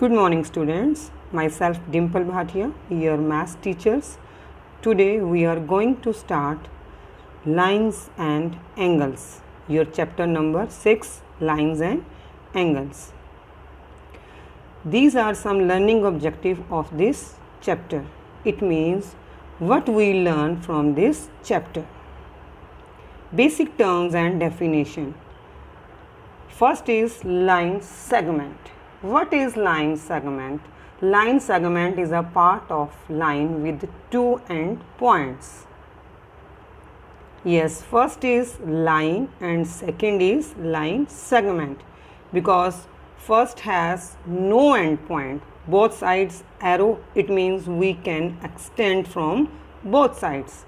Good morning students, myself Dimple Bhatia, your math teachers. Today we are going to start lines and angles, your chapter number 6, lines and angles. These are some learning objective of this chapter. It means what we learn from this chapter. Basic terms and definition. First is line segment. What is line segment? Line segment is a part of line with two end points. Yes, first is line and second is line segment, because first has no end point, both sides arrow, it means we can extend from both sides.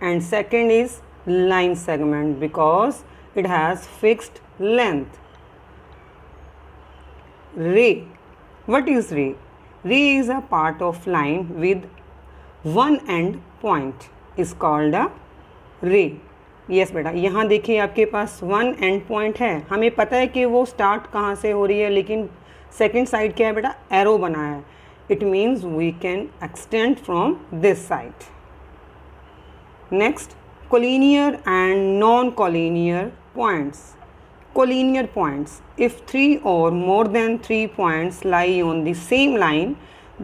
And second is line segment because it has fixed length. Ray. What is ray? Ray is a part of line with one end point is called a ray. Yes बेटा, यहाँ देखिए आपके पास one and point है, हमें पता है कि वो स्टार्ट कहाँ से हो रही है, लेकिन सेकंड साइड क्या है बेटा, एरो बना है. It means we can extend from this side. Next, collinear and non collinear points. Collinear points. If three or more than 3 points lie on the same line,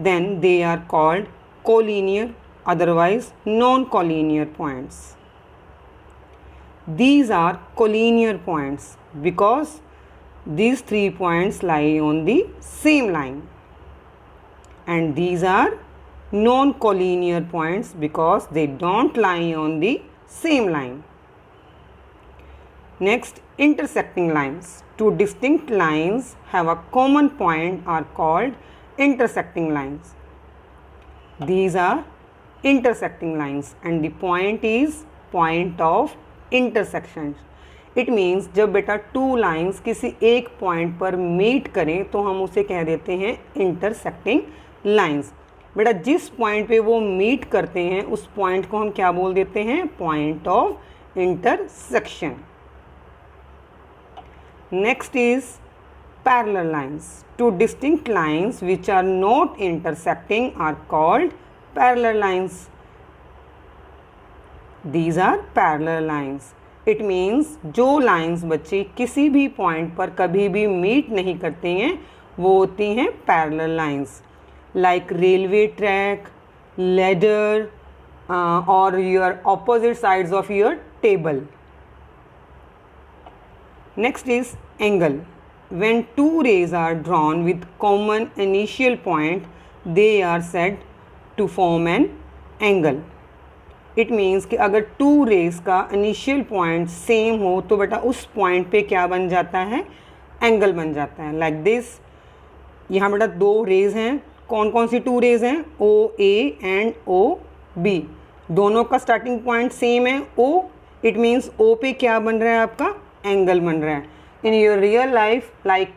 then they are called collinear, otherwise non-collinear points. These are collinear points because these 3 points lie on the same line, and these are non-collinear points because they don't lie on the same line. Next, intersecting lines. Two distinct lines have a common point are called intersecting lines. These are intersecting lines and the point is point of intersection. It means जब बेटा two lines किसी एक point पर meet करें तो हम उसे कह देते हैं इंटरसेक्टिंग लाइन्स. बेटा जिस पॉइंट पे वो मीट करते हैं उस पॉइंट को हम क्या बोल देते हैं, point of intersection. Next is parallel lines. Two distinct lines which are not intersecting are called parallel lines. These are parallel lines. It means जो lines बच्चे किसी भी point पर कभी भी meet नहीं करते हैं वो होती हैं parallel lines. Like railway track, ladder or your opposite sides of your table. Next is angle. When two rays are drawn with common initial point, they are said to form an angle. It means कि अगर two rays का initial point same हो तो बेटा उस point पे क्या बन जाता है, angle बन जाता है. Like this, यहाँ बेटा दो rays हैं, कौन कौन सी two rays हैं, OA and OB. दोनों का starting point same है O. It means O पे क्या बन रहा है आपका, एंगल बन रहा है. In your real life like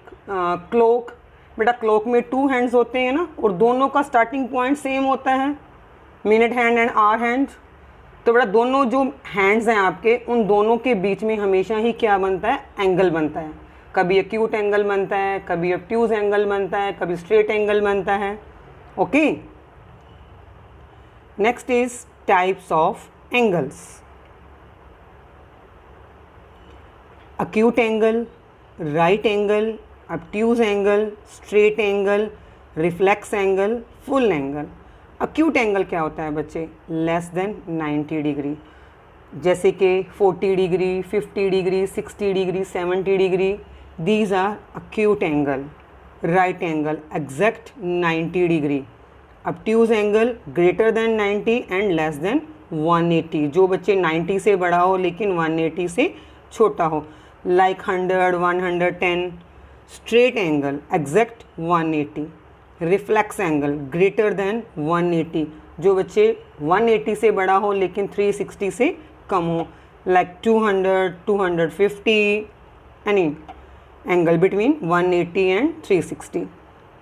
clock, बेटा क्लॉक में टू हैंड्स होते हैं ना और दोनों का स्टार्टिंग पॉइंट सेम होता है, minute hand and hour hand. तो बेटा दोनों जो हैंड्स हैं आपके उन दोनों के बीच में हमेशा ही क्या बनता है, एंगल बनता है. कभी एक्यूट एंगल बनता है, कभी ऑब्ट्यूज एंगल बनता है, कभी स्ट्रेट एंगल बनता है. Okay. Next is types of angles. acute angle, right angle, obtuse angle, straight angle, reflex angle, full angle. acute angle क्या होता है बच्चे, लेस देन 90 डिग्री, जैसे कि 40 degree, 50 degree, 60 degree, 70 degree. These are acute angle. right angle exact 90 degree. obtuse angle greater than 90 and less than 180, जो बच्चे 90 से बड़ा हो लेकिन 180 से छोटा हो, like 100, 110. straight angle exact 180. reflex angle greater than 180, जो बच्चे 180 से बड़ा हो लेकिन 360 से कम हो, like 200, 250. any angle between 180 and 360.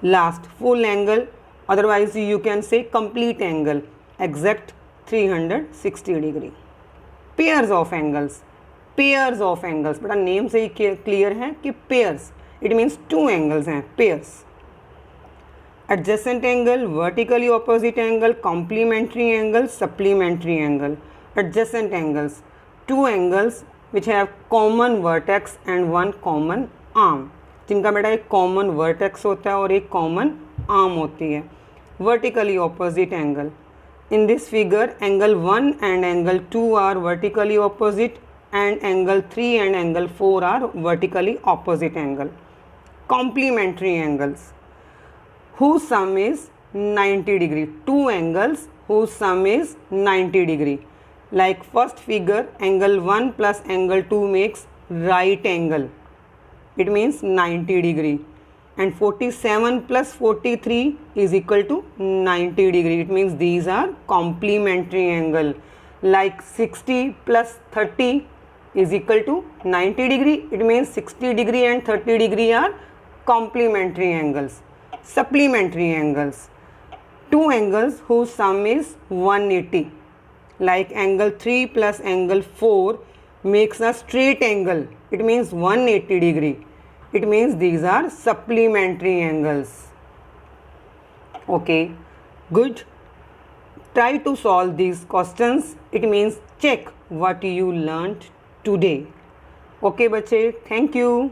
last, full angle, otherwise you can say complete angle exact 360 degree. pairs of angles. Pairs of angles, बेटा नेम से ही क्लियर है कि pairs, it means two angles हैं, pairs. adjacent angle, vertically opposite angle, complementary angle, supplementary angle. Adjacent angles, two angles which have common vertex and one common arm, जिनका बेटा एक common vertex होता है और एक कॉमन आर्म होती है. Vertically opposite angle, in this figure angle 1 and angle 2 are vertically opposite and angle 3 and angle 4 are vertically opposite angle. Complementary angles whose sum is 90 degree, two angles whose sum is 90 degree. Like first figure, angle 1 plus angle 2 makes right angle, it means 90 degree, and 47 plus 43 is equal to 90 degree, it means these are complementary angle. Like 60 plus 30 is equal to 90 degree, it means 60 degree and 30 degree are complementary angles. Supplementary angles, two angles whose sum is 180, like angle 3 plus angle 4 makes a straight angle, it means 180 degree, it means these are supplementary angles. Okay, good. Try to solve these questions, it means check what you learnt today. Okay बच्चे, thank you.